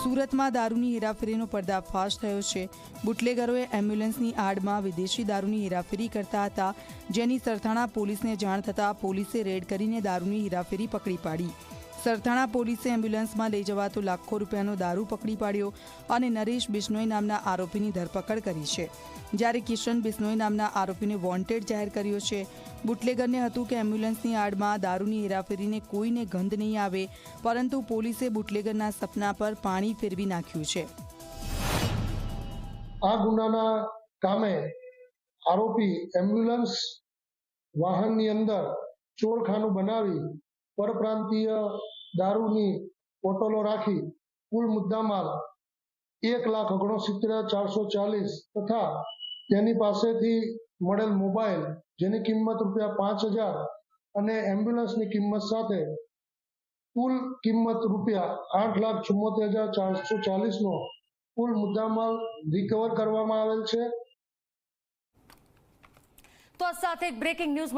સુરતમાં દારૂની હેરાફેરીનો પર્દાફાશ થયો છે। બુટલેગરોએ એમ્બ્યુલન્સની આડમાં વિદેશી દારૂની હેરાફેરી કરતા હતા, જેની સરથાણા પોલીસને જાણ થતાં પોલીસે રેડ કરીને દારૂની હેરાફેરી પકડી પાડી। સરથાણા પોલીસે એમ્બ્યુલન્સમાં લઈ જવાતો લાખો રૂપિયાનો દારૂ પકડી પાડ્યો અને નરેશ બિશ્નોઈ નામના આરોપીની ધરપકડ કરી છે, જ્યારે કિશન બિશ્નોઈ નામના આરોપીને વોન્ટેડ જાહેર કર્યો છે। બુટલેગરને હતું કે એમ્બ્યુલન્સની આડમાં દારૂની હેરાફેરીને કોઈને ગંધ નહીં આવે, પરંતુ પોલીસે બુટલેગરના સપના પર પાણી ફેરવી નાખ્યું છે। આ ગુનાના કામે આરોપી એમ્બ્યુલન્સ વાહનની અંદર ચોરખાનું બનાવી પરપ્રાંતીય દારૂની બોટલો રાખી કુલ મુદ્દામાલ 1,69,440 તથા તેની પાસેથી મળેલ મોબાઈલ જેની કિંમત ₹5,000 અને એમ્બ્યુલન્સની કિંમત સાથે કુલ કિંમત ₹8,74,440 નો કુલ મુદ્દામાલ રિકવર કરવામાં આવેલ છે। તો આ સાથે બ્રેકિંગ ન્યૂઝ